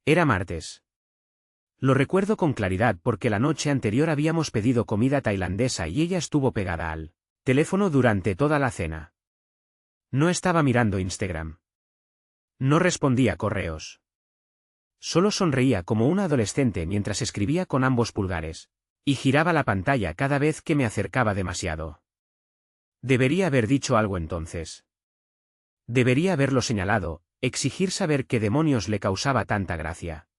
Era martes. Lo recuerdo con claridad porque la noche anterior habíamos pedido comida tailandesa y ella estuvo pegada al teléfono durante toda la cena. No estaba mirando Instagram. No respondía correos. Solo sonreía como una adolescente mientras escribía con ambos pulgares, y giraba la pantalla cada vez que me acercaba demasiado. Debería haber dicho algo entonces. Debería haberlo señalado, exigir saber qué demonios le causaba tanta gracia.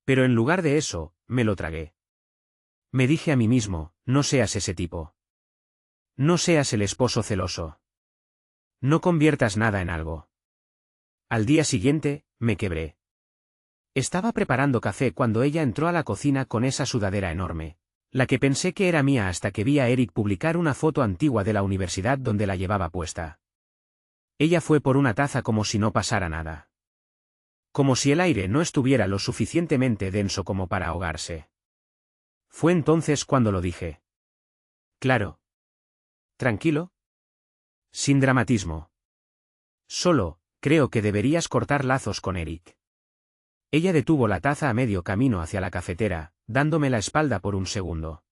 Pero en lugar de eso, me lo tragué. Me dije a mí mismo, no seas ese tipo. No seas el esposo celoso. No conviertas nada en algo. Al día siguiente, me quebré. Estaba preparando café cuando ella entró a la cocina con esa sudadera enorme, la que pensé que era mía hasta que vi a Eric publicar una foto antigua de la universidad donde la llevaba puesta. Ella fue por una taza como si no pasara nada. Como si el aire no estuviera lo suficientemente denso como para ahogarse. Fue entonces cuando lo dije. Claro. ¿Tranquilo? Sin dramatismo. Solo, creo que deberías cortar lazos con Eric. Ella detuvo la taza a medio camino hacia la cafetera, dándome la espalda por un segundo.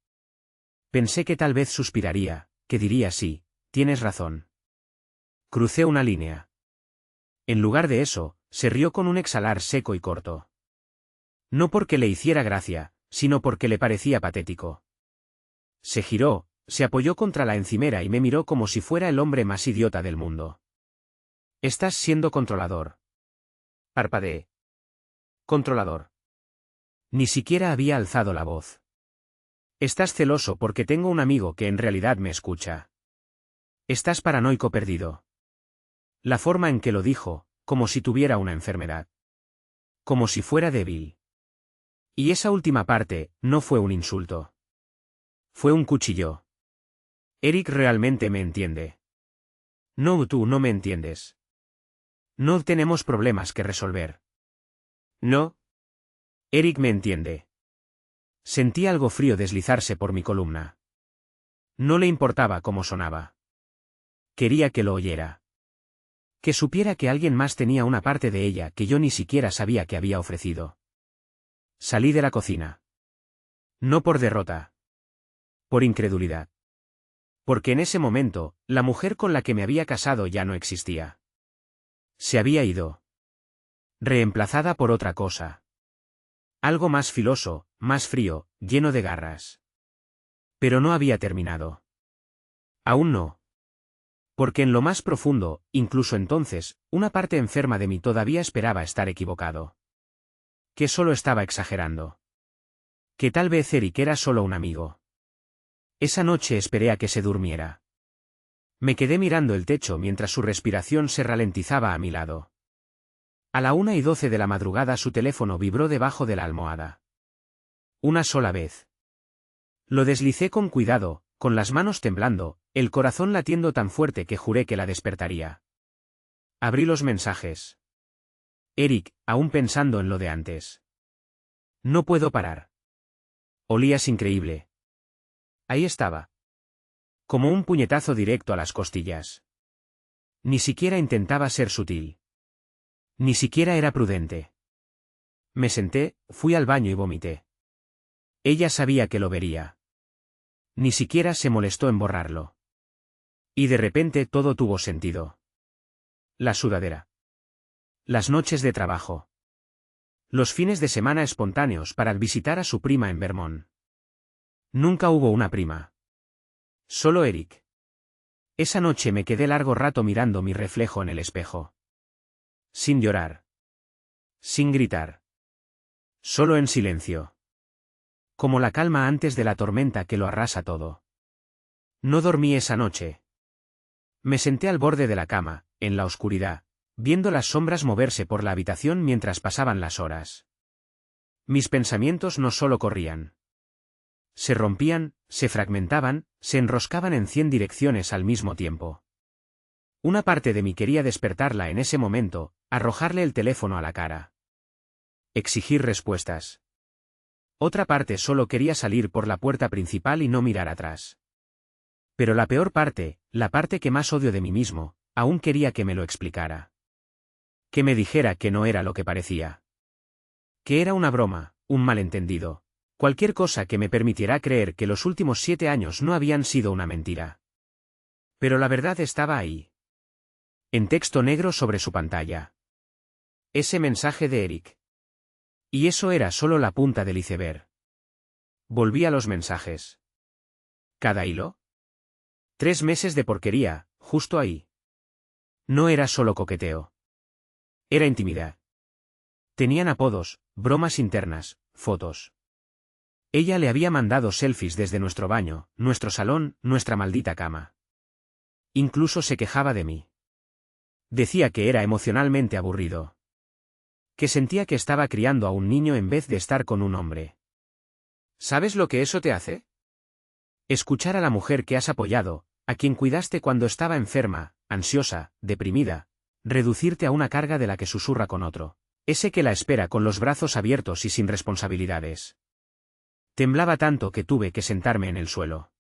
Pensé que tal vez suspiraría, que diría sí, tienes razón. Crucé una línea. En lugar de eso, se rió con un exhalar seco y corto. No porque le hiciera gracia, sino porque le parecía patético. Se giró, se apoyó contra la encimera y me miró como si fuera el hombre más idiota del mundo. Estás siendo controlador. Parpadeé. Controlador. Ni siquiera había alzado la voz. Estás celoso porque tengo un amigo que en realidad me escucha. Estás paranoico perdido. La forma en que lo dijo, como si tuviera una enfermedad. Como si fuera débil. Y esa última parte, no fue un insulto. Fue un cuchillo. Eric realmente me entiende. No, tú no me entiendes. No tenemos problemas que resolver. No. Eric me entiende. Sentí algo frío deslizarse por mi columna. No le importaba cómo sonaba. Quería que lo oyera. Que supiera que alguien más tenía una parte de ella que yo ni siquiera sabía que había ofrecido. Salí de la cocina. No por derrota. Por incredulidad. Porque en ese momento, la mujer con la que me había casado ya no existía. Se había ido. Reemplazada por otra cosa. Algo más filoso, más frío, lleno de garras. Pero no había terminado. Aún no. Porque en lo más profundo, incluso entonces, una parte enferma de mí todavía esperaba estar equivocado. Que solo estaba exagerando. Que tal vez Eric era solo un amigo. Esa noche esperé a que se durmiera. Me quedé mirando el techo mientras su respiración se ralentizaba a mi lado. A la 1:12 de la madrugada su teléfono vibró debajo de la almohada. Una sola vez. Lo deslicé con cuidado, con las manos temblando, el corazón latiendo tan fuerte que juré que la despertaría. Abrí los mensajes. Eric, aún pensando en lo de antes. No puedo parar. Olías increíble. Ahí estaba. Como un puñetazo directo a las costillas. Ni siquiera intentaba ser sutil. Ni siquiera era prudente. Me senté, fui al baño y vomité. Ella sabía que lo vería. Ni siquiera se molestó en borrarlo. Y de repente todo tuvo sentido. La sudadera. Las noches de trabajo. Los fines de semana espontáneos para visitar a su prima en Vermont. Nunca hubo una prima. Solo Eric. Esa noche me quedé largo rato mirando mi reflejo en el espejo. Sin llorar. Sin gritar. Solo en silencio. Como la calma antes de la tormenta que lo arrasa todo. No dormí esa noche. Me senté al borde de la cama, en la oscuridad, viendo las sombras moverse por la habitación mientras pasaban las horas. Mis pensamientos no solo corrían. Se rompían, se fragmentaban, se enroscaban en 100 direcciones al mismo tiempo. Una parte de mí quería despertarla en ese momento, arrojarle el teléfono a la cara. Exigir respuestas. Otra parte solo quería salir por la puerta principal y no mirar atrás. Pero la peor parte, la parte que más odio de mí mismo, aún quería que me lo explicara. Que me dijera que no era lo que parecía. Que era una broma, un malentendido. Cualquier cosa que me permitiera creer que los últimos 7 años no habían sido una mentira. Pero la verdad estaba ahí. En texto negro sobre su pantalla. Ese mensaje de Eric. Y eso era solo la punta del iceberg. Volví a los mensajes. ¿Cada hilo? 3 meses de porquería, justo ahí. No era solo coqueteo. Era intimidad. Tenían apodos, bromas internas, fotos. Ella le había mandado selfies desde nuestro baño, nuestro salón, nuestra maldita cama. Incluso se quejaba de mí. Decía que era emocionalmente aburrido. Que sentía que estaba criando a un niño en vez de estar con un hombre. ¿Sabes lo que eso te hace? Escuchar a la mujer que has apoyado, a quien cuidaste cuando estaba enferma, ansiosa, deprimida, reducirte a una carga de la que susurra con otro. Ese que la espera con los brazos abiertos y sin responsabilidades. Temblaba tanto que tuve que sentarme en el suelo.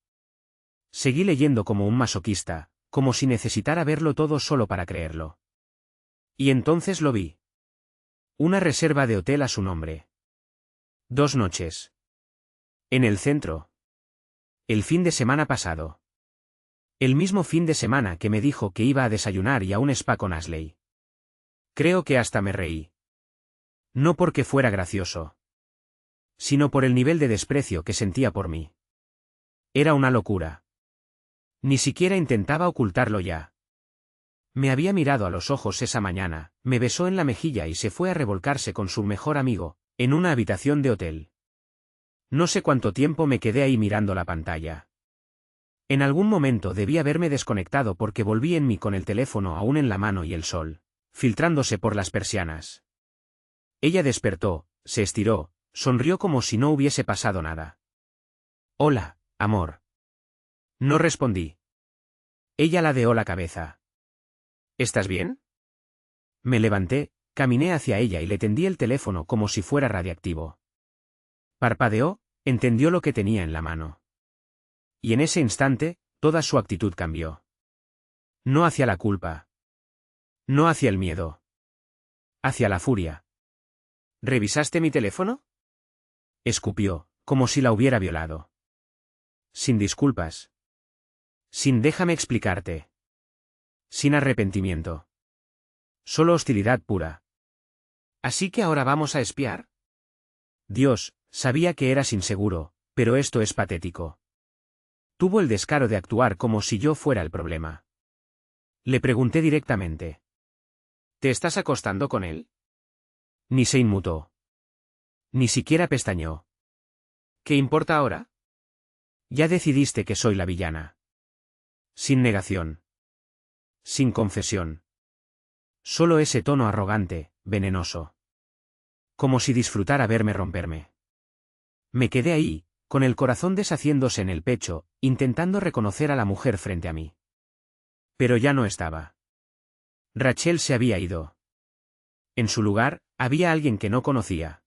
Seguí leyendo como un masoquista, como si necesitara verlo todo solo para creerlo. Y entonces lo vi. Una reserva de hotel a su nombre. 2 noches. En el centro. El fin de semana pasado. El mismo fin de semana que me dijo que iba a desayunar y a un spa con Ashley. Creo que hasta me reí. No porque fuera gracioso. Sino por el nivel de desprecio que sentía por mí. Era una locura. Ni siquiera intentaba ocultarlo ya. Me había mirado a los ojos esa mañana, me besó en la mejilla y se fue a revolcarse con su mejor amigo, en una habitación de hotel. No sé cuánto tiempo me quedé ahí mirando la pantalla. En algún momento debí haberme desconectado porque volví en mí con el teléfono aún en la mano y el sol, filtrándose por las persianas. Ella despertó, se estiró, sonrió como si no hubiese pasado nada. Hola, amor. No respondí. Ella ladeó la cabeza. ¿Estás bien? Me levanté, caminé hacia ella y le tendí el teléfono como si fuera radiactivo. Parpadeó, entendió lo que tenía en la mano. Y en ese instante, toda su actitud cambió. No hacia la culpa. No hacia el miedo. Hacia la furia. ¿Revisaste mi teléfono? Escupió, como si la hubiera violado. Sin disculpas. Sin déjame explicarte. Sin arrepentimiento. Solo hostilidad pura. ¿Así que ahora vamos a espiar? Dios, sabía que eras inseguro, pero esto es patético. Tuvo el descaro de actuar como si yo fuera el problema. Le pregunté directamente. ¿Te estás acostando con él? Ni se inmutó. Ni siquiera pestañeó. ¿Qué importa ahora? Ya decidiste que soy la villana. Sin negación. Sin confesión. Solo ese tono arrogante, venenoso. Como si disfrutara verme romperme. Me quedé ahí, con el corazón deshaciéndose en el pecho, intentando reconocer a la mujer frente a mí. Pero ya no estaba. Rachel se había ido. En su lugar, había alguien que no conocía.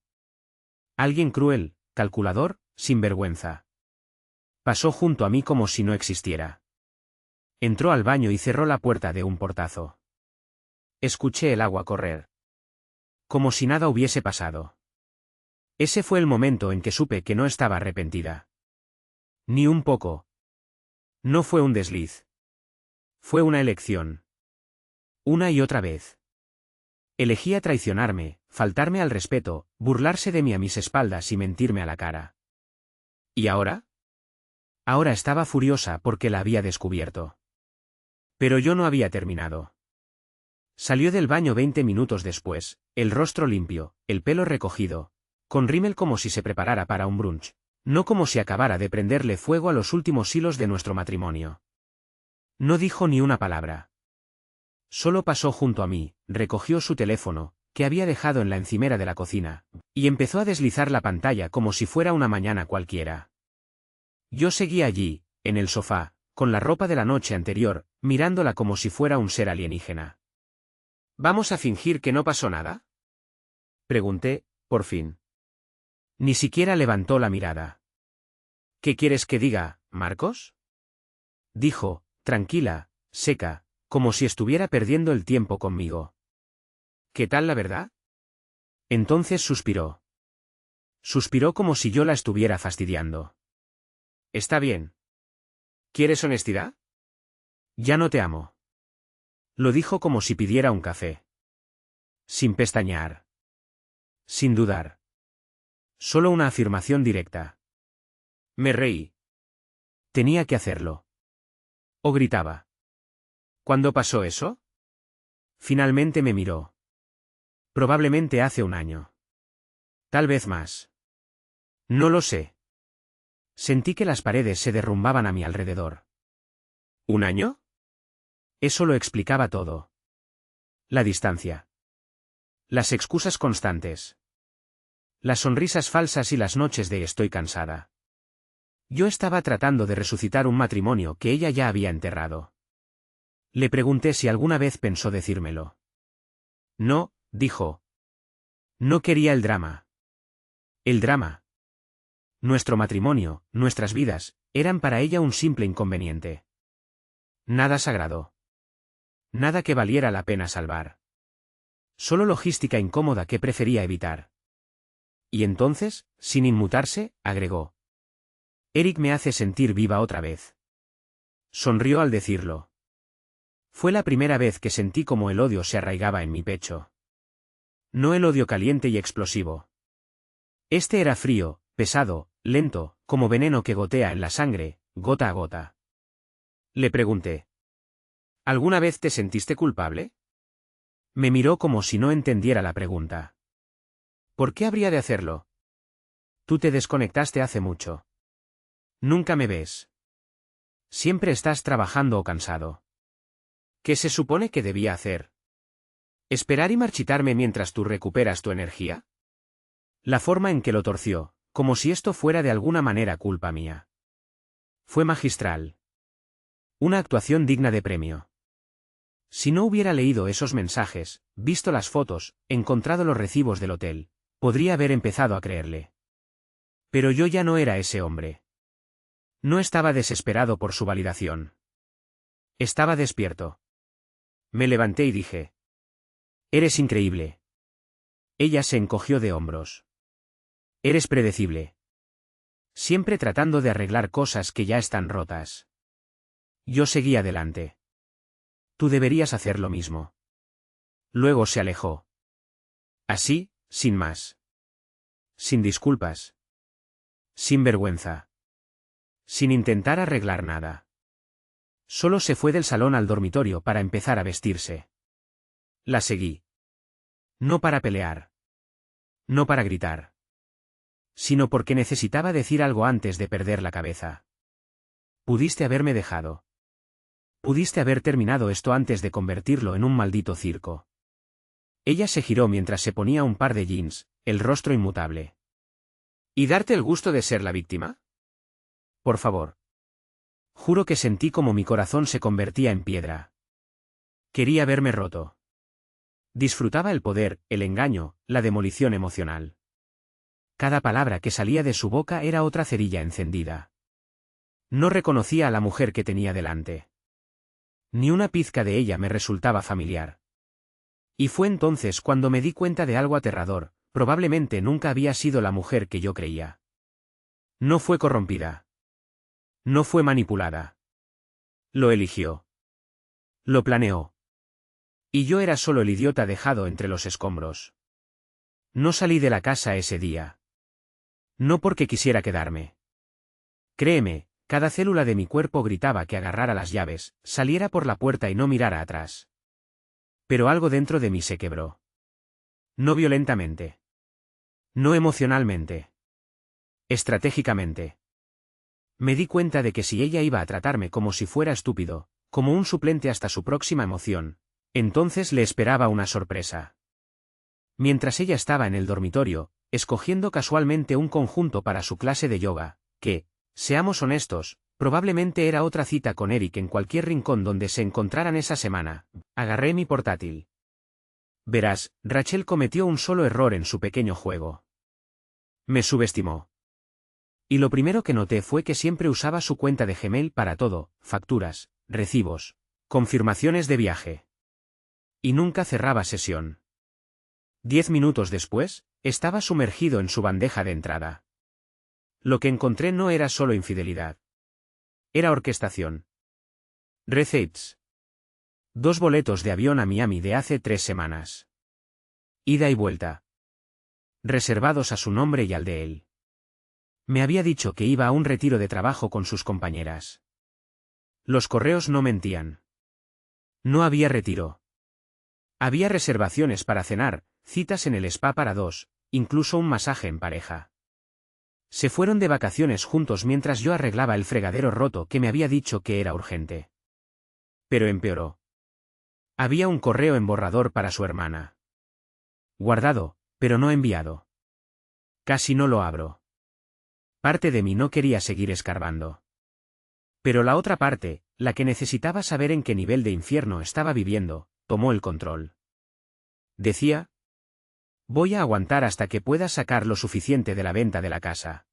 Alguien cruel, calculador, sin vergüenza. Pasó junto a mí como si no existiera. Entró al baño y cerró la puerta de un portazo. Escuché el agua correr. Como si nada hubiese pasado. Ese fue el momento en que supe que no estaba arrepentida. Ni un poco. No fue un desliz. Fue una elección. Una y otra vez. Elegía traicionarme, faltarme al respeto, burlarse de mí a mis espaldas y mentirme a la cara. ¿Y ahora? Ahora estaba furiosa porque la había descubierto. Pero yo no había terminado. Salió del baño 20 minutos después, el rostro limpio, el pelo recogido, con rímel como si se preparara para un brunch, no como si acabara de prenderle fuego a los últimos hilos de nuestro matrimonio. No dijo ni una palabra. Solo pasó junto a mí, recogió su teléfono, que había dejado en la encimera de la cocina, y empezó a deslizar la pantalla como si fuera una mañana cualquiera. Yo seguía allí, en el sofá, con la ropa de la noche anterior, mirándola como si fuera un ser alienígena. ¿Vamos a fingir que no pasó nada? Pregunté, por fin. Ni siquiera levantó la mirada. ¿Qué quieres que diga, Marcos? Dijo, tranquila, seca, como si estuviera perdiendo el tiempo conmigo. ¿Qué tal la verdad? Entonces suspiró. Suspiró como si yo la estuviera fastidiando. Está bien. ¿Quieres honestidad? Ya no te amo. Lo dijo como si pidiera un café. Sin pestañear. Sin dudar. Solo una afirmación directa. Me reí. Tenía que hacerlo. O gritaba. ¿Cuándo pasó eso? Finalmente me miró. Probablemente hace un año. Tal vez más. No lo sé. Sentí que las paredes se derrumbaban a mi alrededor. ¿Un año? Eso lo explicaba todo. La distancia. Las excusas constantes. Las sonrisas falsas y las noches de estoy cansada. Yo estaba tratando de resucitar un matrimonio que ella ya había enterrado. Le pregunté si alguna vez pensó decírmelo. No, dijo. No quería el drama. El drama. Nuestro matrimonio, nuestras vidas, eran para ella un simple inconveniente. Nada sagrado. Nada que valiera la pena salvar. Solo logística incómoda que prefería evitar. Y entonces, sin inmutarse, agregó. Eric me hace sentir viva otra vez. Sonrió al decirlo. Fue la primera vez que sentí como el odio se arraigaba en mi pecho. No el odio caliente y explosivo. Este era frío, pesado, lento, como veneno que gotea en la sangre, gota a gota. Le pregunté. ¿Alguna vez te sentiste culpable? Me miró como si no entendiera la pregunta. ¿Por qué habría de hacerlo? Tú te desconectaste hace mucho. Nunca me ves. Siempre estás trabajando o cansado. ¿Qué se supone que debía hacer? ¿Esperar y marchitarme mientras tú recuperas tu energía? La forma en que lo torció, como si esto fuera de alguna manera culpa mía. Fue magistral. Una actuación digna de premio. Si no hubiera leído esos mensajes, visto las fotos, encontrado los recibos del hotel, podría haber empezado a creerle. Pero yo ya no era ese hombre. No estaba desesperado por su validación. Estaba despierto. Me levanté y dije. Eres increíble. Ella se encogió de hombros. Eres predecible. Siempre tratando de arreglar cosas que ya están rotas. Yo seguí adelante. Tú deberías hacer lo mismo. Luego se alejó. Así, sin más. Sin disculpas. Sin vergüenza. Sin intentar arreglar nada. Solo se fue del salón al dormitorio para empezar a vestirse. La seguí. No para pelear. No para gritar. Sino porque necesitaba decir algo antes de perder la cabeza. Pudiste haberme dejado. Pudiste haber terminado esto antes de convertirlo en un maldito circo. Ella se giró mientras se ponía un par de jeans, el rostro inmutable. ¿Y darte el gusto de ser la víctima? Por favor. Juro que sentí como mi corazón se convertía en piedra. Quería verme roto. Disfrutaba el poder, el engaño, la demolición emocional. Cada palabra que salía de su boca era otra cerilla encendida. No reconocía a la mujer que tenía delante. Ni una pizca de ella me resultaba familiar. Y fue entonces cuando me di cuenta de algo aterrador, probablemente nunca había sido la mujer que yo creía. No fue corrompida. No fue manipulada. Lo eligió. Lo planeó. Y yo era solo el idiota dejado entre los escombros. No salí de la casa ese día. No porque quisiera quedarme. Créeme, cada célula de mi cuerpo gritaba que agarrara las llaves, saliera por la puerta y no mirara atrás. Pero algo dentro de mí se quebró. No violentamente. No emocionalmente. Estratégicamente. Me di cuenta de que si ella iba a tratarme como si fuera estúpido, como un suplente hasta su próxima emoción, entonces le esperaba una sorpresa. Mientras ella estaba en el dormitorio, escogiendo casualmente un conjunto para su clase de yoga, que, seamos honestos, probablemente era otra cita con Eric en cualquier rincón donde se encontraran esa semana, agarré mi portátil. Verás, Rachel cometió un solo error en su pequeño juego. Me subestimó. Y lo primero que noté fue que siempre usaba su cuenta de Gmail para todo, facturas, recibos, confirmaciones de viaje. Y nunca cerraba sesión. 10 minutos después, Estaba sumergido en su bandeja de entrada. Lo que encontré no era solo infidelidad. Era orquestación. Receipts. 2 boletos de avión a Miami de hace 3 semanas. Ida y vuelta. Reservados a su nombre y al de él. Me había dicho que iba a un retiro de trabajo con sus compañeras. Los correos no mentían. No había retiro. Había reservaciones para cenar, citas en el spa para 2, incluso un masaje en pareja. Se fueron de vacaciones juntos mientras yo arreglaba el fregadero roto que me había dicho que era urgente. Pero empeoró. Había un correo en borrador para su hermana. Guardado, pero no enviado. Casi no lo abro. Parte de mí no quería seguir escarbando. Pero la otra parte, la que necesitaba saber en qué nivel de infierno estaba viviendo, tomó el control. Decía: voy a aguantar hasta que puedas sacar lo suficiente de la venta de la casa.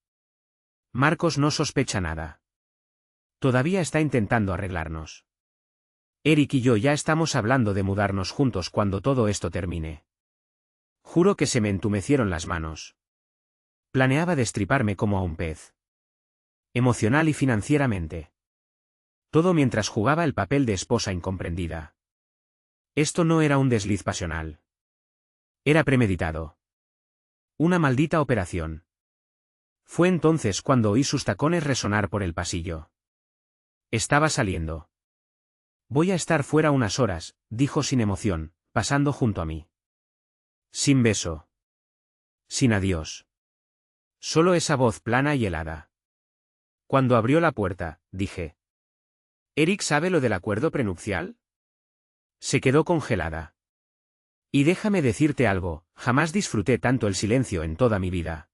Marcos no sospecha nada. Todavía está intentando arreglarnos. Eric y yo ya estamos hablando de mudarnos juntos cuando todo esto termine. Juro que se me entumecieron las manos. Planeaba destriparme como a un pez. Emocional y financieramente. Todo mientras jugaba el papel de esposa incomprendida. Esto no era un desliz pasional. Era premeditado. Una maldita operación. Fue entonces cuando oí sus tacones resonar por el pasillo. Estaba saliendo. Voy a estar fuera unas horas, dijo sin emoción, pasando junto a mí. Sin beso. Sin adiós. Solo esa voz plana y helada. Cuando abrió la puerta, dije: ¿Eric sabe lo del acuerdo prenupcial? Se quedó congelada. Y déjame decirte algo, jamás disfruté tanto el silencio en toda mi vida.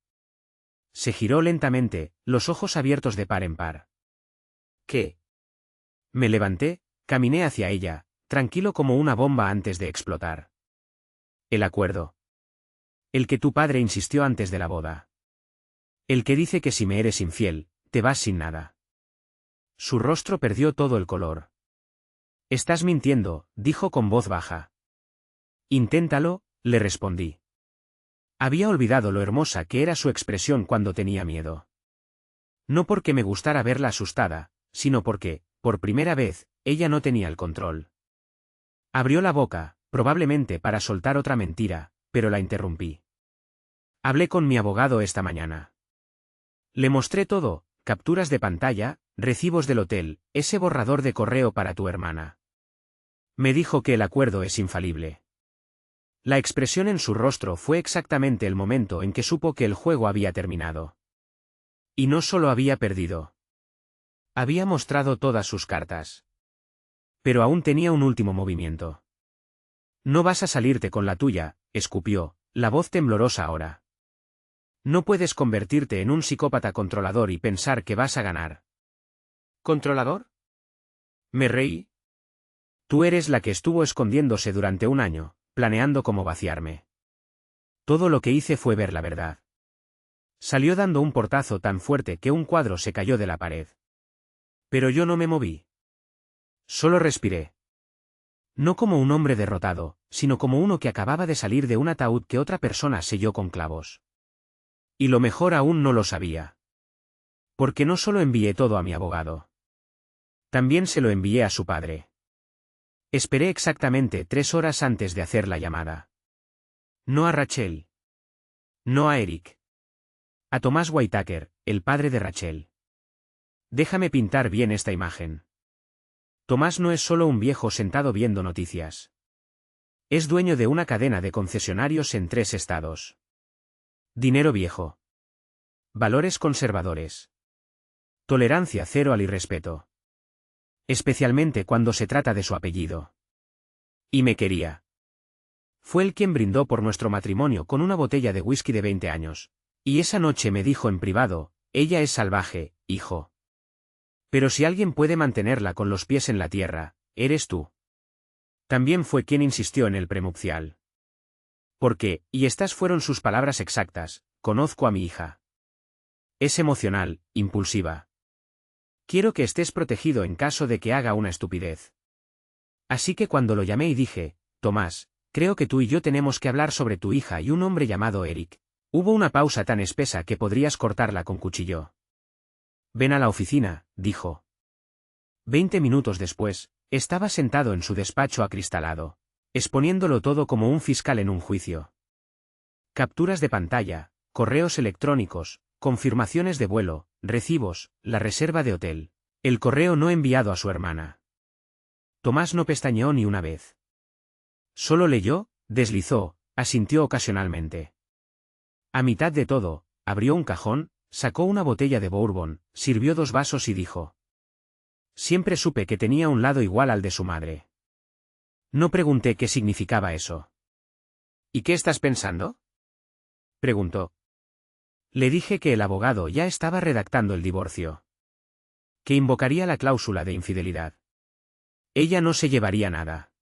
Se giró lentamente, los ojos abiertos de par en par. ¿Qué? Me levanté, caminé hacia ella, tranquilo como una bomba antes de explotar. El acuerdo. El que tu padre insistió antes de la boda. El que dice que si me eres infiel, te vas sin nada. Su rostro perdió todo el color. Estás mintiendo, dijo con voz baja. Inténtalo, le respondí. Había olvidado lo hermosa que era su expresión cuando tenía miedo. No porque me gustara verla asustada, sino porque, por primera vez, ella no tenía el control. Abrió la boca, probablemente para soltar otra mentira, pero la interrumpí. Hablé con mi abogado esta mañana. Le mostré todo, capturas de pantalla, recibos del hotel, ese borrador de correo para tu hermana. Me dijo que el acuerdo es infalible. La expresión en su rostro fue exactamente el momento en que supo que el juego había terminado. Y no solo había perdido. Había mostrado todas sus cartas. Pero aún tenía un último movimiento. No vas a salirte con la tuya, escupió, la voz temblorosa ahora. No puedes convertirte en un psicópata controlador y pensar que vas a ganar. ¿Controlador? Me reí. Tú eres la que estuvo escondiéndose durante un año, planeando cómo vaciarme. Todo lo que hice fue ver la verdad. Salió dando un portazo tan fuerte que un cuadro se cayó de la pared. Pero yo no me moví. Solo respiré. No como un hombre derrotado, sino como uno que acababa de salir de un ataúd que otra persona selló con clavos. Y lo mejor aún no lo sabía. Porque no solo envié todo a mi abogado. También se lo envié a su padre. Esperé exactamente 3 horas antes de hacer la llamada. No a Rachel. No a Eric. A Thomas Whitaker, el padre de Rachel. Déjame pintar bien esta imagen. Tomás no es solo un viejo sentado viendo noticias. Es dueño de una cadena de concesionarios en 3 estados. Dinero viejo. Valores conservadores. Tolerancia cero al irrespeto. Especialmente cuando se trata de su apellido. Y me quería. Fue él quien brindó por nuestro matrimonio con una botella de whisky de 20 años. Y esa noche me dijo en privado: ella es salvaje, hijo. Pero si alguien puede mantenerla con los pies en la tierra, eres tú. También fue quien insistió en el prenupcial. Porque, y estas fueron sus palabras exactas, conozco a mi hija. Es emocional, impulsiva. Quiero que estés protegido en caso de que haga una estupidez. Así que cuando lo llamé y dije: Tomás, creo que tú y yo tenemos que hablar sobre tu hija y un hombre llamado Eric, Hubo una pausa tan espesa que podrías cortarla con cuchillo. Ven a la oficina, dijo. 20 minutos después, estaba sentado en su despacho acristalado, exponiéndolo todo como un fiscal en un juicio. Capturas de pantalla, correos electrónicos, confirmaciones de vuelo, recibos, la reserva de hotel, el correo no enviado a su hermana. Tomás no pestañeó ni una vez. Solo leyó, deslizó, asintió ocasionalmente. A mitad de todo, abrió un cajón, sacó una botella de bourbon, sirvió 2 vasos y dijo. Siempre supe que tenía un lado igual al de su madre. No pregunté qué significaba eso. ¿Y qué estás pensando? Preguntó. Le dije que el abogado ya estaba redactando el divorcio. Que invocaría la cláusula de infidelidad. Ella no se llevaría nada.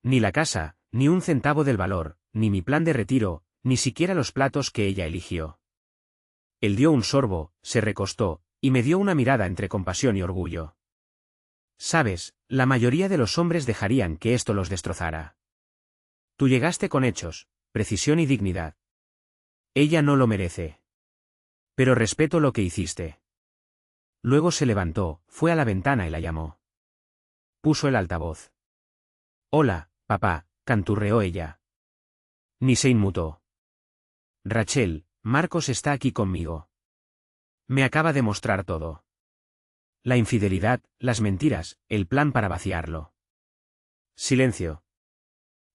Ni la casa, ni un centavo del valor, ni mi plan de retiro, ni siquiera los platos que ella eligió. Él dio un sorbo, se recostó, y me dio una mirada entre compasión y orgullo. Sabes, la mayoría de los hombres dejarían que esto los destrozara. Tú llegaste con hechos, precisión y dignidad. Ella no lo merece. Pero respeto lo que hiciste. Luego se levantó, fue a la ventana y la llamó. Puso el altavoz. Hola, papá, canturreó ella. Ni se inmutó. Rachel, Marcos está aquí conmigo. Me acaba de mostrar todo. La infidelidad, las mentiras, el plan para vaciarlo. Silencio.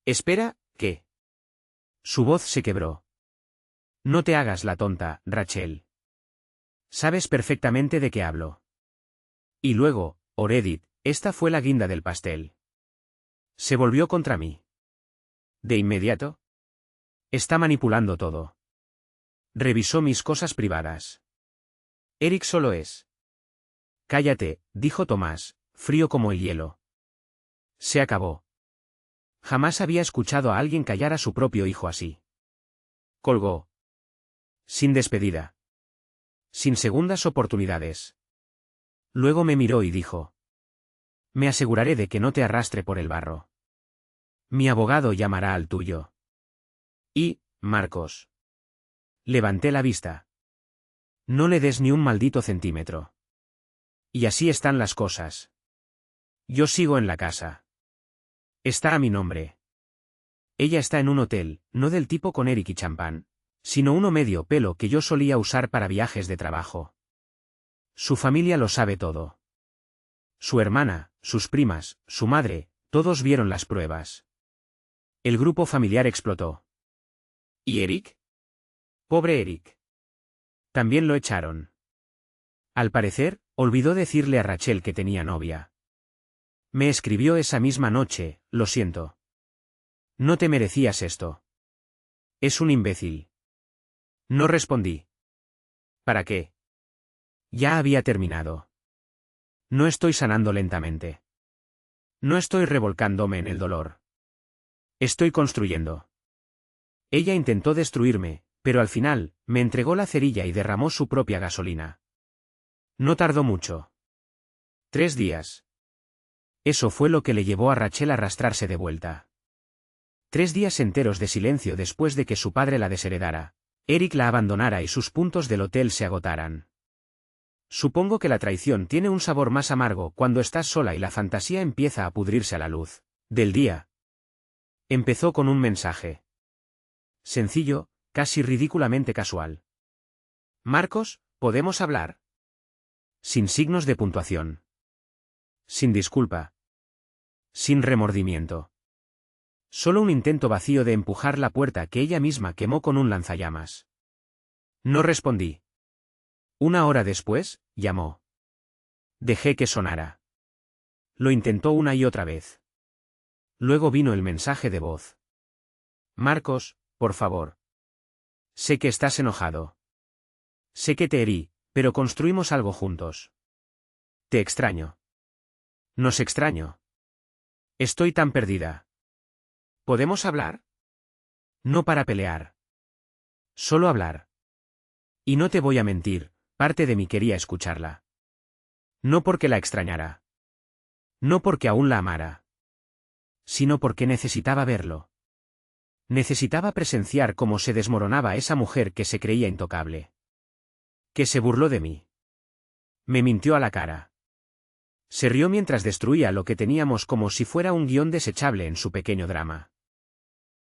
Espera, ¿qué? Su voz se quebró. No te hagas la tonta, Rachel. Sabes perfectamente de qué hablo. Y luego, Oredith, esta fue la guinda del pastel. Se volvió contra mí. ¿De inmediato? Está manipulando todo. Revisó mis cosas privadas. Eric solo es. Cállate, dijo Tomás, frío como el hielo. Se acabó. Jamás había escuchado a alguien callar a su propio hijo así. Colgó. Sin despedida. Sin segundas oportunidades. Luego me miró y dijo. Me aseguraré de que no te arrastre por el barro. Mi abogado llamará al tuyo. Y, Marcos. Levanté la vista. No le des ni un maldito centímetro. Y así están las cosas. Yo sigo en la casa. Está a mi nombre. Ella está en un hotel, no del tipo con Eric y champán, sino uno medio pelo que yo solía usar para viajes de trabajo. Su familia lo sabe todo. Su hermana, sus primas, su madre, todos vieron las pruebas. El grupo familiar explotó. ¿Y Eric? Pobre Eric. También lo echaron. Al parecer, olvidó decirle a Rachel que tenía novia. Me escribió esa misma noche, lo siento. No te merecías esto. Es un imbécil. No respondí. ¿Para qué? Ya había terminado. No estoy sanando lentamente. No estoy revolcándome en el dolor. Estoy construyendo. Ella intentó destruirme, pero al final, me entregó la cerilla y derramó su propia gasolina. No tardó mucho. 3 días. Eso fue lo que le llevó a Rachel a arrastrarse de vuelta. 3 días enteros de silencio después de que su padre la desheredara, Eric la abandonara y sus puntos del hotel se agotaran. Supongo que la traición tiene un sabor más amargo cuando estás sola y la fantasía empieza a pudrirse a la luz del día. Empezó con un mensaje. Sencillo, casi ridículamente casual. Marcos, ¿podemos hablar? Sin signos de puntuación. Sin disculpa. Sin remordimiento. Solo un intento vacío de empujar la puerta que ella misma quemó con un lanzallamas. No respondí. 1 hora después, llamó. Dejé que sonara. Lo intentó una y otra vez. Luego vino el mensaje de voz. Marcos, por favor. Sé que estás enojado. Sé que te herí, pero construimos algo juntos. Te extraño. Nos extraño. Estoy tan perdida. ¿Podemos hablar? No para pelear. Solo hablar. Y no te voy a mentir, parte de mí quería escucharla. No porque la extrañara. No porque aún la amara. Sino porque necesitaba verlo. Necesitaba presenciar cómo se desmoronaba esa mujer que se creía intocable. Que se burló de mí. Me mintió a la cara. Se rió mientras destruía lo que teníamos como si fuera un guión desechable en su pequeño drama.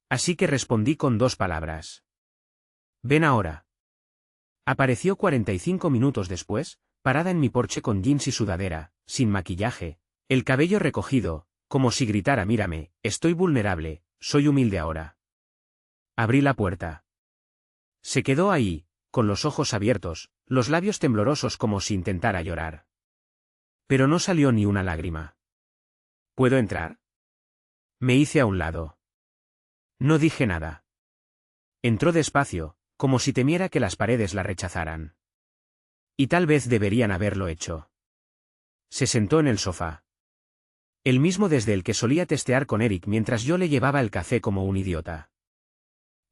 Así que respondí con 2 palabras. Ven ahora. Apareció 45 minutos después, parada en mi porche con jeans y sudadera, sin maquillaje, el cabello recogido, como si gritara: mírame, estoy vulnerable, soy humilde ahora. Abrí la puerta. Se quedó ahí, con los ojos abiertos, los labios temblorosos como si intentara llorar. Pero no salió ni una lágrima. ¿Puedo entrar? Me hice a un lado. No dije nada. Entró despacio, como si temiera que las paredes la rechazaran. Y tal vez deberían haberlo hecho. Se sentó en el sofá. El mismo desde el que solía testear con Eric mientras yo le llevaba el café como un idiota.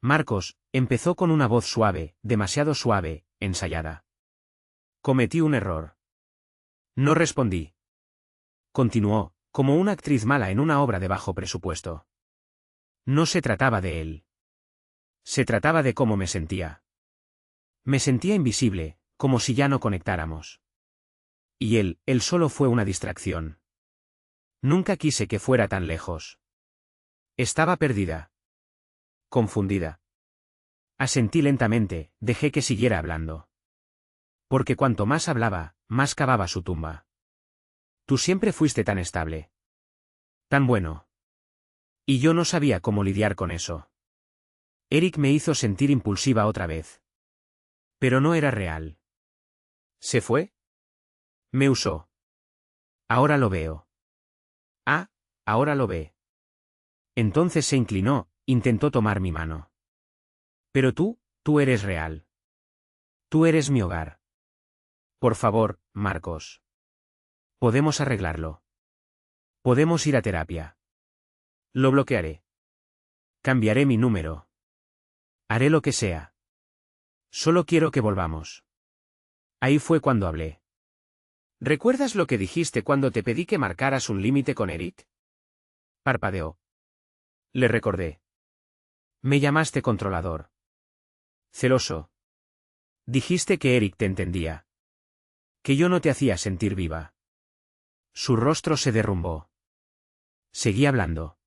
Marcos, empezó con una voz suave, demasiado suave, ensayada. Cometí un error. No respondí. Continuó, como una actriz mala en una obra de bajo presupuesto. No se trataba de él. Se trataba de cómo me sentía. Me sentía invisible, como si ya no conectáramos. Y él solo fue una distracción. Nunca quise que fuera tan lejos. Estaba perdida. Confundida. Asentí lentamente, dejé que siguiera hablando. Porque cuanto más hablaba, más cavaba su tumba. Tú siempre fuiste tan estable. Tan bueno. Y yo no sabía cómo lidiar con eso. Eric me hizo sentir impulsiva otra vez. Pero no era real. ¿Se fue? Me usó. Ahora lo veo. Ah, ahora lo ve. Entonces se inclinó, intentó tomar mi mano. Pero tú eres real. Tú eres mi hogar. Por favor, Marcos. Podemos arreglarlo. Podemos ir a terapia. Lo bloquearé. Cambiaré mi número. Haré lo que sea. Solo quiero que volvamos. Ahí fue cuando hablé. ¿Recuerdas lo que dijiste cuando te pedí que marcaras un límite con Eric? Parpadeó. Le recordé. Me llamaste controlador. Celoso. Dijiste que Eric te entendía. Que yo no te hacía sentir viva. Su rostro se derrumbó. Seguí hablando.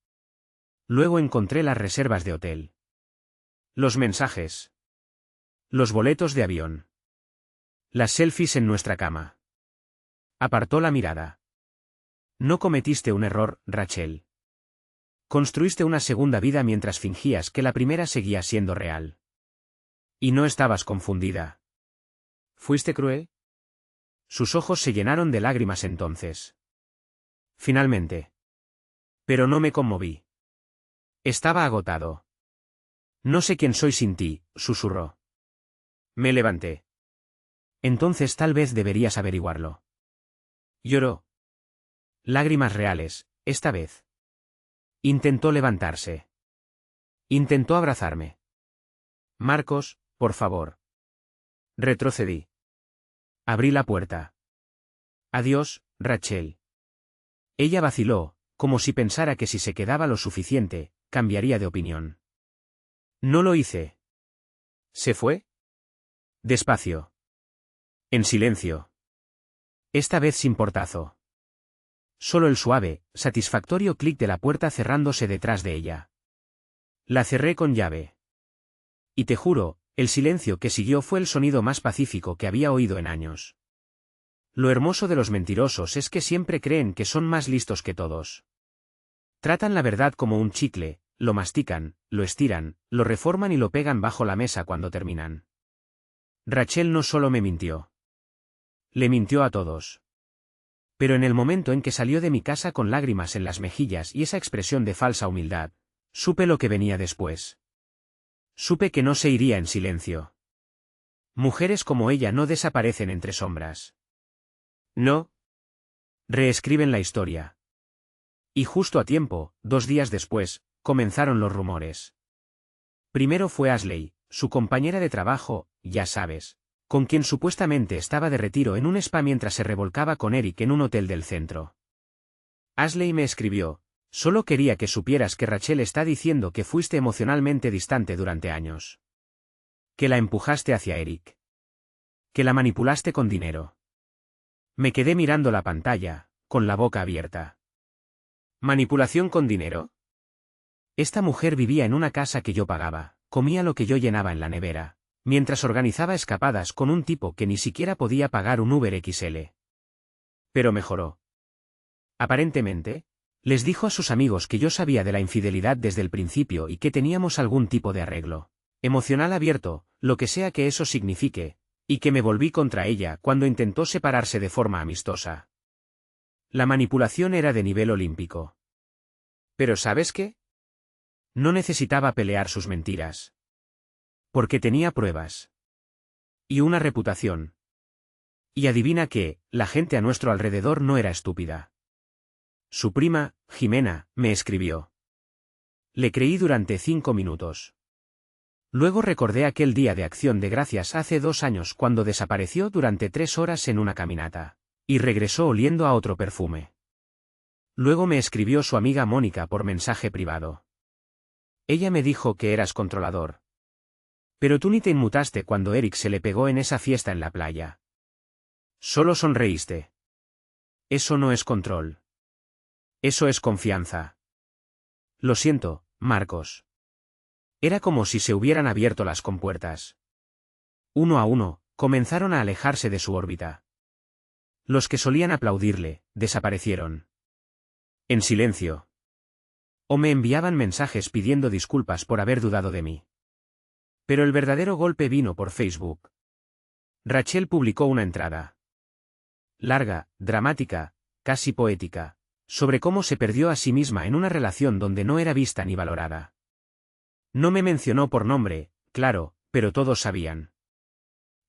Luego encontré las reservas de hotel. Los mensajes. Los boletos de avión. Las selfies en nuestra cama. Apartó la mirada. No cometiste un error, Rachel. Construiste una segunda vida mientras fingías que la primera seguía siendo real. Y no estabas confundida. ¿Fuiste cruel? Sus ojos se llenaron de lágrimas entonces. Finalmente. Pero no me conmoví. Estaba agotado. No sé quién soy sin ti, susurró. Me levanté. Entonces tal vez deberías averiguarlo. Lloró. Lágrimas reales, esta vez. Intentó levantarse. Intentó abrazarme. Marcos, por favor. Retrocedí. Abrí la puerta. Adiós, Rachel. Ella vaciló, como si pensara que si se quedaba lo suficiente, cambiaría de opinión. No lo hice. ¿Se fue? Despacio. En silencio. Esta vez sin portazo. Solo el suave, satisfactorio clic de la puerta cerrándose detrás de ella. La cerré con llave. Y te juro, el silencio que siguió fue el sonido más pacífico que había oído en años. Lo hermoso de los mentirosos es que siempre creen que son más listos que todos. Tratan la verdad como un chicle, lo mastican, lo estiran, lo reforman y lo pegan bajo la mesa cuando terminan. Rachel no solo me mintió. Le mintió a todos. Pero en el momento en que salió de mi casa con lágrimas en las mejillas y esa expresión de falsa humildad, supe lo que venía después. Supe que no se iría en silencio. Mujeres como ella no desaparecen entre sombras. No. Reescriben la historia. Y justo a tiempo, 2 días después, comenzaron los rumores. Primero fue Ashley, su compañera de trabajo, ya sabes, con quien supuestamente estaba de retiro en un spa mientras se revolcaba con Eric en un hotel del centro. Ashley me escribió: Solo quería que supieras que Rachel está diciendo que fuiste emocionalmente distante durante años. Que la empujaste hacia Eric. Que la manipulaste con dinero. Me quedé mirando la pantalla, con la boca abierta. ¿Manipulación con dinero? Esta mujer vivía en una casa que yo pagaba, comía lo que yo llenaba en la nevera, mientras organizaba escapadas con un tipo que ni siquiera podía pagar un Uber XL. Pero mejoró. Aparentemente, les dijo a sus amigos que yo sabía de la infidelidad desde el principio y que teníamos algún tipo de arreglo emocional abierto, lo que sea que eso signifique, y que me volví contra ella cuando intentó separarse de forma amistosa. La manipulación era de nivel olímpico. Pero ¿sabes qué? No necesitaba pelear sus mentiras. Porque tenía pruebas. Y una reputación. Y adivina qué, la gente a nuestro alrededor no era estúpida. Su prima, Jimena, me escribió. Le creí durante 5 minutos. Luego recordé aquel día de Acción de Gracias hace 2 años cuando desapareció durante 3 horas en una caminata. Y regresó oliendo a otro perfume. Luego me escribió su amiga Mónica por mensaje privado. Ella me dijo que eras controlador. Pero tú ni te inmutaste cuando Eric se le pegó en esa fiesta en la playa. Solo sonreíste. Eso no es control. Eso es confianza. Lo siento, Marcos. Era como si se hubieran abierto las compuertas. Uno a uno, comenzaron a alejarse de su órbita. Los que solían aplaudirle, desaparecieron. En silencio. O me enviaban mensajes pidiendo disculpas por haber dudado de mí. Pero el verdadero golpe vino por Facebook. Rachel publicó una entrada. Larga, dramática, casi poética, sobre cómo se perdió a sí misma en una relación donde no era vista ni valorada. No me mencionó por nombre, claro, pero todos sabían.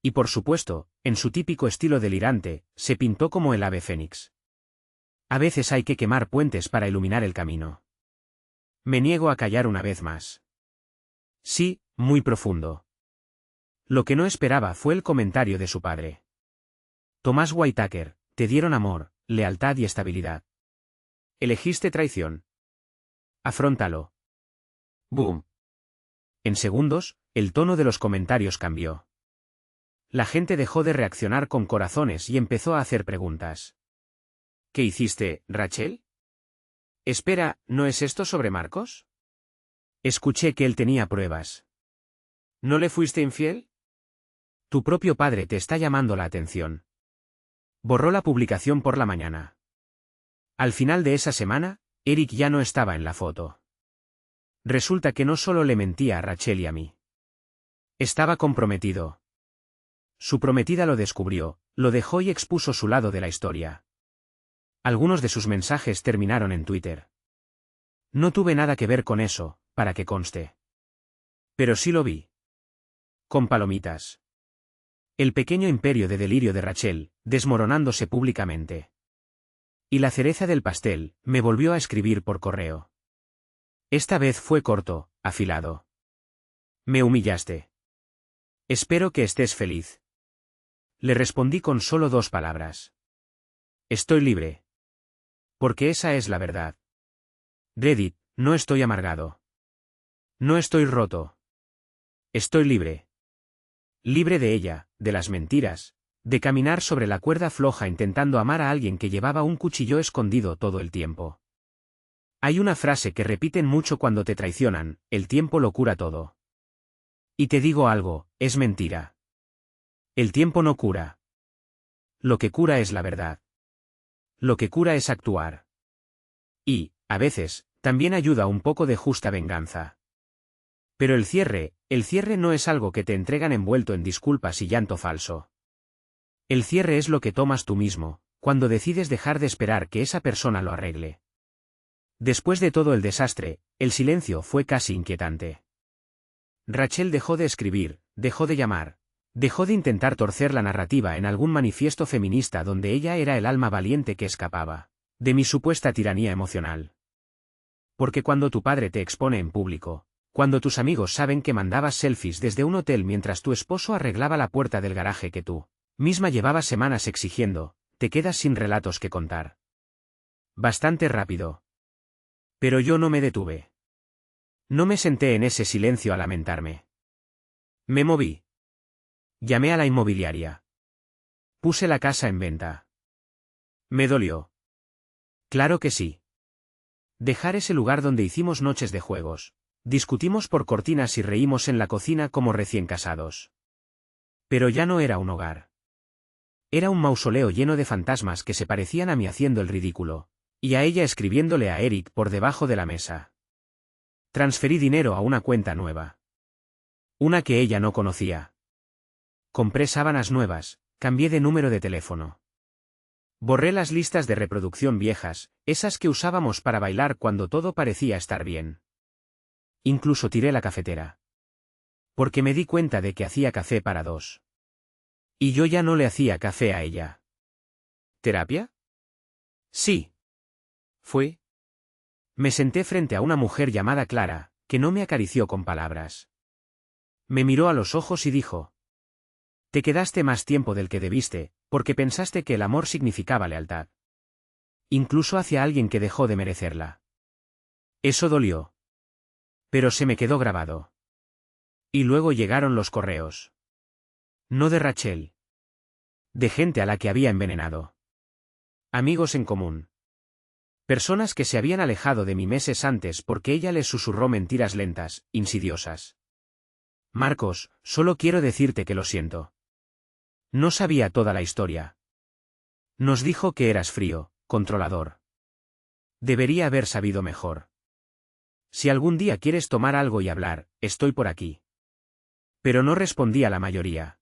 Y por supuesto, en su típico estilo delirante, se pintó como el ave fénix. A veces hay que quemar puentes para iluminar el camino. Me niego a callar una vez más. Sí, muy profundo. Lo que no esperaba fue el comentario de su padre. Tomás Whitaker, te dieron amor, lealtad y estabilidad. Elegiste traición. Afróntalo. Boom. En segundos, el tono de los comentarios cambió. La gente dejó de reaccionar con corazones y empezó a hacer preguntas. ¿Qué hiciste, Rachel? Espera, ¿no es esto sobre Marcos? Escuché que él tenía pruebas. ¿No le fuiste infiel? Tu propio padre te está llamando la atención. Borró la publicación por la mañana. Al final de esa semana, Eric ya no estaba en la foto. Resulta que no solo le mentía a Rachel y a mí. Estaba comprometido. Su prometida lo descubrió, lo dejó y expuso su lado de la historia. Algunos de sus mensajes terminaron en Twitter. No tuve nada que ver con eso, para que conste. Pero sí lo vi. Con palomitas. El pequeño imperio de delirio de Rachel, desmoronándose públicamente. Y la cereza del pastel, me volvió a escribir por correo. Esta vez fue corto, afilado. Me humillaste. Espero que estés feliz. Le respondí con solo 2 palabras. Estoy libre. Porque esa es la verdad. Reddit, no estoy amargado. No estoy roto. Estoy libre. Libre de ella, de las mentiras, de caminar sobre la cuerda floja intentando amar a alguien que llevaba un cuchillo escondido todo el tiempo. Hay una frase que repiten mucho cuando te traicionan, el tiempo lo cura todo. Y te digo algo, es mentira. El tiempo no cura. Lo que cura es la verdad. Lo que cura es actuar. Y, a veces, también ayuda un poco de justa venganza. Pero el cierre no es algo que te entregan envuelto en disculpas y llanto falso. El cierre es lo que tomas tú mismo, cuando decides dejar de esperar que esa persona lo arregle. Después de todo el desastre, el silencio fue casi inquietante. Rachel dejó de escribir, dejó de llamar, dejó de intentar torcer la narrativa en algún manifiesto feminista donde ella era el alma valiente que escapaba de mi supuesta tiranía emocional. Porque cuando tu padre te expone en público, cuando tus amigos saben que mandabas selfies desde un hotel mientras tu esposo arreglaba la puerta del garaje que tú misma llevabas semanas exigiendo, te quedas sin relatos que contar. Bastante rápido. Pero yo no me detuve. No me senté en ese silencio a lamentarme. Me moví. Llamé a la inmobiliaria. Puse la casa en venta. Me dolió. Claro que sí. Dejar ese lugar donde hicimos noches de juegos. Discutimos por cortinas y reímos en la cocina como recién casados. Pero ya no era un hogar. Era un mausoleo lleno de fantasmas que se parecían a mí haciendo el ridículo, y a ella escribiéndole a Eric por debajo de la mesa. Transferí dinero a una cuenta nueva. Una que ella no conocía. Compré sábanas nuevas, cambié de número de teléfono. Borré las listas de reproducción viejas, esas que usábamos para bailar cuando todo parecía estar bien. Incluso tiré la cafetera. Porque me di cuenta de que hacía café para dos. Y yo ya no le hacía café a ella. ¿Terapia? Sí. Fue. Me senté frente a una mujer llamada Clara, que no me acarició con palabras. Me miró a los ojos y dijo: Te quedaste más tiempo del que debiste, porque pensaste que el amor significaba lealtad. Incluso hacia alguien que dejó de merecerla. Eso dolió. Pero se me quedó grabado. Y luego llegaron los correos. No de Rachel. De gente a la que había envenenado. Amigos en común. Personas que se habían alejado de mí meses antes porque ella les susurró mentiras lentas, insidiosas. Marcos, solo quiero decirte que lo siento. No sabía toda la historia. Nos dijo que eras frío, controlador. Debería haber sabido mejor. Si algún día quieres tomar algo y hablar, estoy por aquí. Pero no respondí a la mayoría.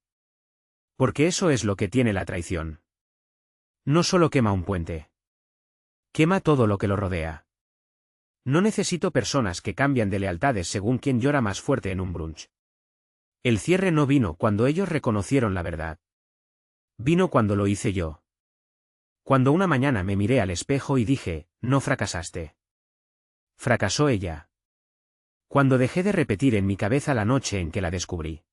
Porque eso es lo que tiene la traición. No solo quema un puente. Quema todo lo que lo rodea. No necesito personas que cambian de lealtades según quien llora más fuerte en un brunch. El cierre no vino cuando ellos reconocieron la verdad. Vino cuando lo hice yo. Cuando una mañana me miré al espejo y dije: no fracasaste. Fracasó ella. Cuando dejé de repetir en mi cabeza la noche en que la descubrí.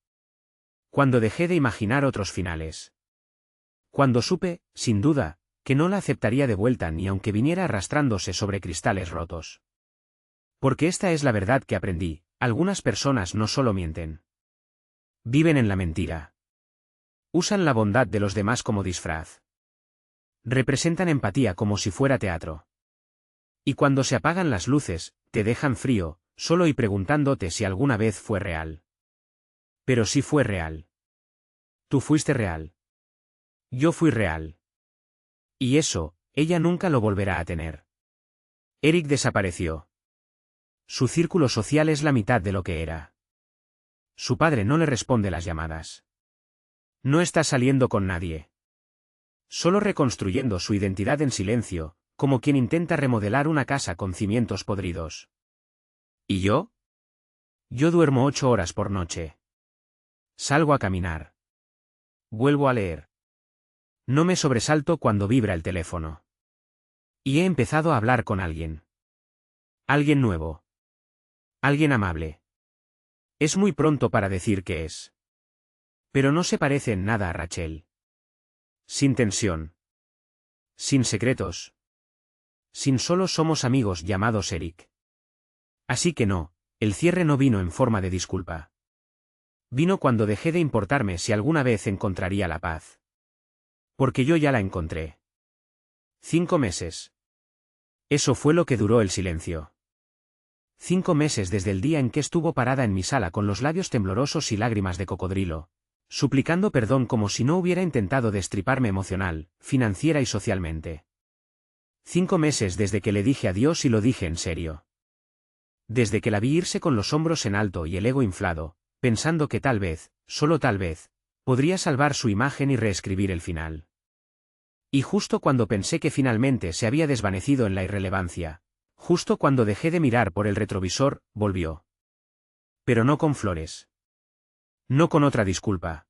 Cuando dejé de imaginar otros finales. Cuando supe, sin duda, que no la aceptaría de vuelta ni aunque viniera arrastrándose sobre cristales rotos. Porque esta es la verdad que aprendí: algunas personas no solo mienten. Viven en la mentira. Usan la bondad de los demás como disfraz. Representan empatía como si fuera teatro. Y cuando se apagan las luces, te dejan frío, solo y preguntándote si alguna vez fue real. Pero sí fue real. Tú fuiste real. Yo fui real. Y eso, ella nunca lo volverá a tener. Eric desapareció. Su círculo social es la mitad de lo que era. Su padre no le responde las llamadas. No está saliendo con nadie. Solo reconstruyendo su identidad en silencio, como quien intenta remodelar una casa con cimientos podridos. ¿Y yo? Yo duermo 8 horas por noche. Salgo a caminar. Vuelvo a leer. No me sobresalto cuando vibra el teléfono. Y he empezado a hablar con alguien. Alguien nuevo. Alguien amable. Es muy pronto para decir qué es. Pero no se parece en nada a Rachel. Sin tensión. Sin secretos. Sin solo somos amigos llamados Eric. Así que no, el cierre no vino en forma de disculpa. Vino cuando dejé de importarme si alguna vez encontraría la paz. Porque yo ya la encontré. 5 meses. Eso fue lo que duró el silencio. 5 meses desde el día en que estuvo parada en mi sala con los labios temblorosos y lágrimas de cocodrilo, suplicando perdón como si no hubiera intentado destriparme emocional, financiera y socialmente. 5 meses desde que le dije adiós y lo dije en serio. Desde que la vi irse con los hombros en alto y el ego inflado, pensando que tal vez, solo tal vez, podría salvar su imagen y reescribir el final. Y justo cuando pensé que finalmente se había desvanecido en la irrelevancia, justo cuando dejé de mirar por el retrovisor, volvió. Pero no con flores. No con otra disculpa.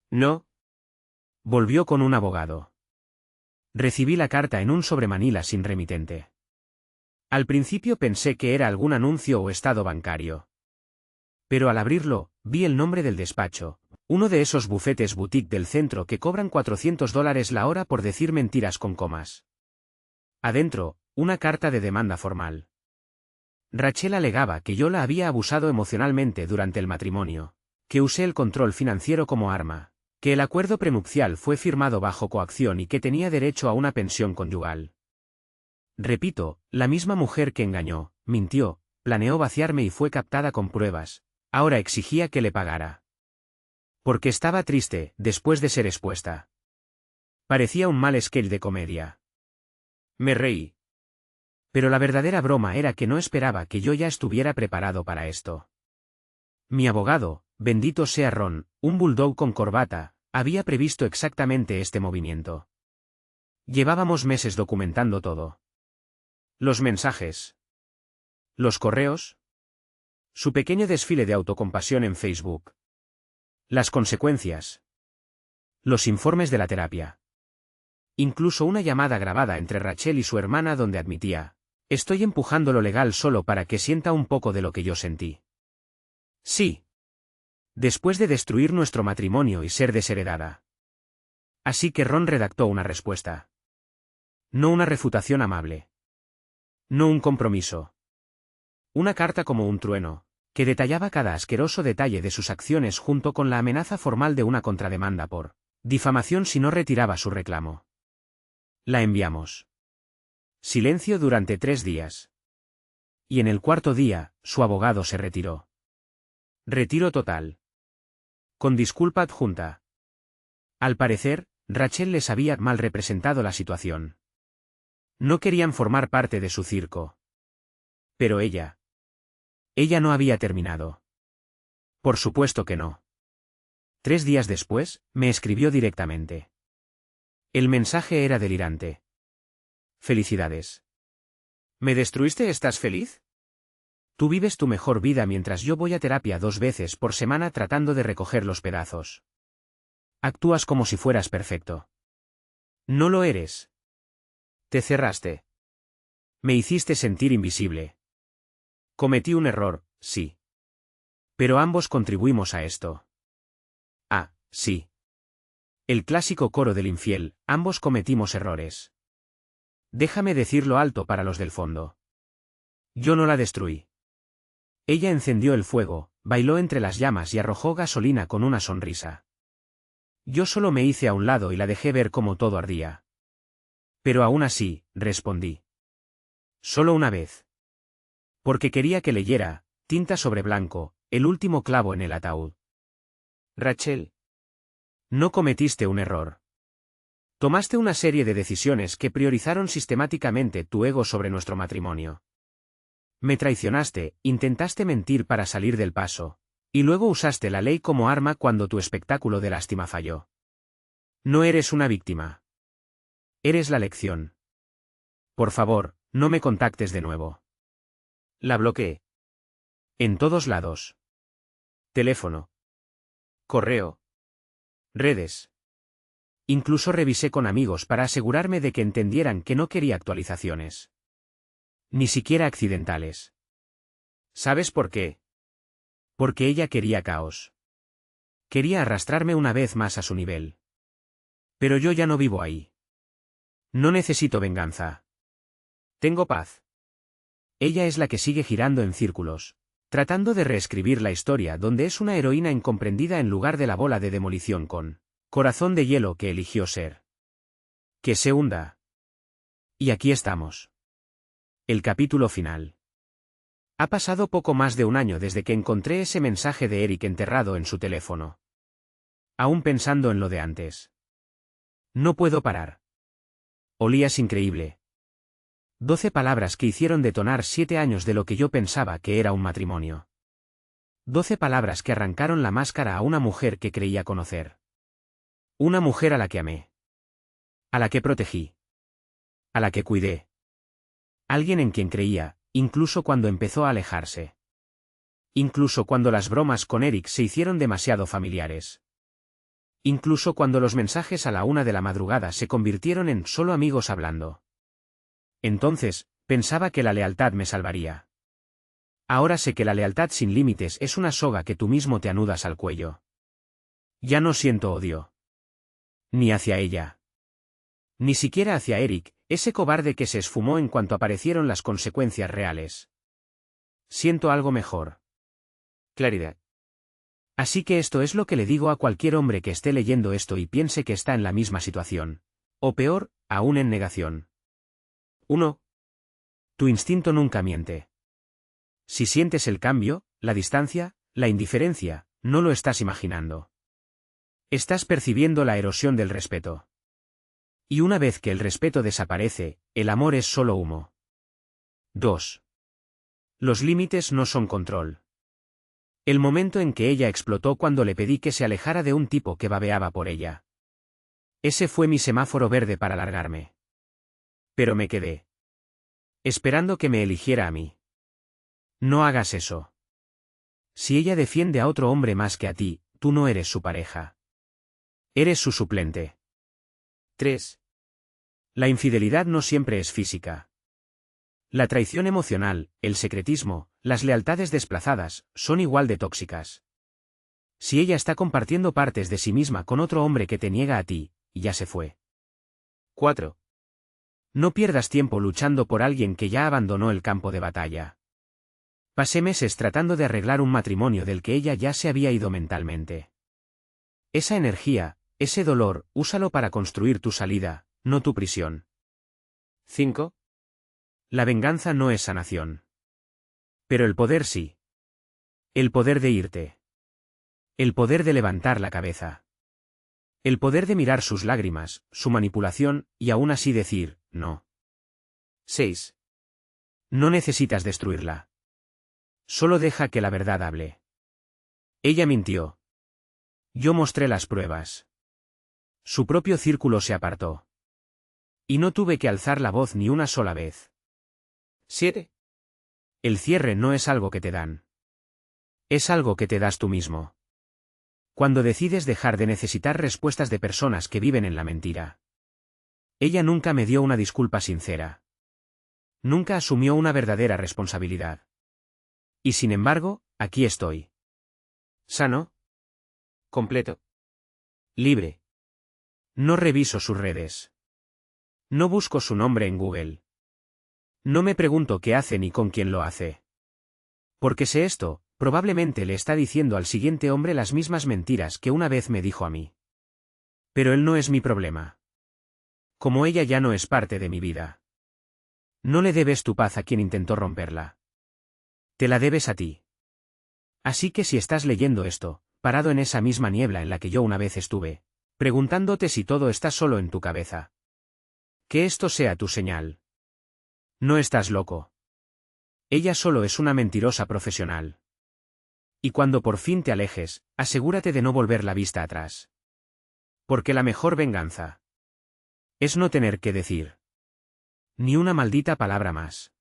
No. Volvió con un abogado. Recibí la carta en un sobremanila sin remitente. Al principio pensé que era algún anuncio o estado bancario. Pero al abrirlo, vi el nombre del despacho, uno de esos bufetes boutique del centro que cobran $400 la hora por decir mentiras con comas. Adentro, una carta de demanda formal. Rachel alegaba que yo la había abusado emocionalmente durante el matrimonio, que usé el control financiero como arma, que el acuerdo prenupcial fue firmado bajo coacción y que tenía derecho a una pensión conyugal. Repito, la misma mujer que engañó, mintió, planeó vaciarme y fue captada con pruebas, ahora exigía que le pagara. Porque estaba triste, después de ser expuesta. Parecía un mal sketch de comedia. Me reí. Pero la verdadera broma era que no esperaba que yo ya estuviera preparado para esto. Mi abogado, bendito sea Ron, un bulldog con corbata, había previsto exactamente este movimiento. Llevábamos meses documentando todo. Los mensajes. Los correos. Su pequeño desfile de autocompasión en Facebook. Las consecuencias. Los informes de la terapia. Incluso una llamada grabada entre Rachel y su hermana donde admitía: estoy empujando lo legal solo para que sienta un poco de lo que yo sentí. Sí. Después de destruir nuestro matrimonio y ser desheredada. Así que Ron redactó una respuesta. No una refutación amable. No un compromiso. Una carta como un trueno, que detallaba cada asqueroso detalle de sus acciones junto con la amenaza formal de una contrademanda por difamación si no retiraba su reclamo. La enviamos. Silencio durante 3 días. Y en el cuarto día, su abogado se retiró. Retiro total. Con disculpa adjunta. Al parecer, Rachel les había mal representado la situación. No querían formar parte de su circo. Pero ella. Ella no había terminado. Por supuesto que no. 3 días después, me escribió directamente. El mensaje era delirante. Felicidades. ¿Me destruiste? ¿Estás feliz? Tú vives tu mejor vida mientras yo voy a terapia 2 veces por semana tratando de recoger los pedazos. Actúas como si fueras perfecto. No lo eres. Te cerraste. Me hiciste sentir invisible. Cometí un error, sí. Pero ambos contribuimos a esto. Ah, sí. El clásico coro del infiel, ambos cometimos errores. Déjame decirlo alto para los del fondo. Yo no la destruí. Ella encendió el fuego, bailó entre las llamas y arrojó gasolina con una sonrisa. Yo solo me hice a un lado y la dejé ver cómo todo ardía. Pero aún así, respondí. Solo una vez. Porque quería que leyera, tinta sobre blanco, el último clavo en el ataúd. Rachel. No cometiste un error. Tomaste una serie de decisiones que priorizaron sistemáticamente tu ego sobre nuestro matrimonio. Me traicionaste, intentaste mentir para salir del paso, y luego usaste la ley como arma cuando tu espectáculo de lástima falló. No eres una víctima. Eres la lección. Por favor, no me contactes de nuevo. La bloqueé. En todos lados. Teléfono. Correo. Redes. Incluso revisé con amigos para asegurarme de que entendieran que no quería actualizaciones. Ni siquiera accidentales. ¿Sabes por qué? Porque ella quería caos. Quería arrastrarme una vez más a su nivel. Pero yo ya no vivo ahí. No necesito venganza. Tengo paz. Ella es la que sigue girando en círculos, tratando de reescribir la historia donde es una heroína incomprendida en lugar de la bola de demolición con corazón de hielo que eligió ser. Que se hunda. Y aquí estamos. El capítulo final. Ha pasado poco más de un año desde que encontré ese mensaje de Eric enterrado en su teléfono. Aún pensando en lo de antes. No puedo parar. Olías increíble. 12 palabras que hicieron detonar 7 años de lo que yo pensaba que era un matrimonio. 12 palabras que arrancaron la máscara a una mujer que creía conocer. Una mujer a la que amé. A la que protegí. A la que cuidé. Alguien en quien creía, incluso cuando empezó a alejarse. Incluso cuando las bromas con Eric se hicieron demasiado familiares. Incluso cuando los mensajes a la 1 de la madrugada se convirtieron en solo amigos hablando. Entonces, pensaba que la lealtad me salvaría. Ahora sé que la lealtad sin límites es una soga que tú mismo te anudas al cuello. Ya no siento odio. Ni hacia ella. Ni siquiera hacia Eric, ese cobarde que se esfumó en cuanto aparecieron las consecuencias reales. Siento algo mejor. Claridad. Así que esto es lo que le digo a cualquier hombre que esté leyendo esto y piense que está en la misma situación. O peor, aún en negación. 1. Tu instinto nunca miente. Si sientes el cambio, la distancia, la indiferencia, no lo estás imaginando. Estás percibiendo la erosión del respeto. Y una vez que el respeto desaparece, el amor es solo humo. 2. Los límites no son control. El momento en que ella explotó cuando le pedí que se alejara de un tipo que babeaba por ella. Ese fue mi semáforo verde para largarme. Pero me quedé esperando que me eligiera a mí. No hagas eso. Si ella defiende a otro hombre más que a ti, tú no eres su pareja. Eres su suplente. 3. La infidelidad no siempre es física. La traición emocional, el secretismo, las lealtades desplazadas, son igual de tóxicas. Si ella está compartiendo partes de sí misma con otro hombre que te niega a ti, ya se fue. 4. No pierdas tiempo luchando por alguien que ya abandonó el campo de batalla. Pasé meses tratando de arreglar un matrimonio del que ella ya se había ido mentalmente. Esa energía, ese dolor, úsalo para construir tu salida, no tu prisión. 5. La venganza no es sanación. Pero el poder sí. El poder de irte. El poder de levantar la cabeza. El poder de mirar sus lágrimas, su manipulación, y aún así decir, no. 6. No necesitas destruirla. Solo deja que la verdad hable. Ella mintió. Yo mostré las pruebas. Su propio círculo se apartó. Y no tuve que alzar la voz ni una sola vez. 7. El cierre no es algo que te dan. Es algo que te das tú mismo. Cuando decides dejar de necesitar respuestas de personas que viven en la mentira. Ella nunca me dio una disculpa sincera. Nunca asumió una verdadera responsabilidad. Y sin embargo, aquí estoy. Sano. Completo. Libre. No reviso sus redes. No busco su nombre en Google. No me pregunto qué hace ni con quién lo hace. Porque sé esto, probablemente le está diciendo al siguiente hombre las mismas mentiras que una vez me dijo a mí. Pero él no es mi problema. Como ella ya no es parte de mi vida. No le debes tu paz a quien intentó romperla. Te la debes a ti. Así que si estás leyendo esto, parado en esa misma niebla en la que yo una vez estuve, preguntándote si todo está solo en tu cabeza. Que esto sea tu señal. No estás loco. Ella solo es una mentirosa profesional. Y cuando por fin te alejes, asegúrate de no volver la vista atrás. Porque la mejor venganza es no tener que decir ni una maldita palabra más.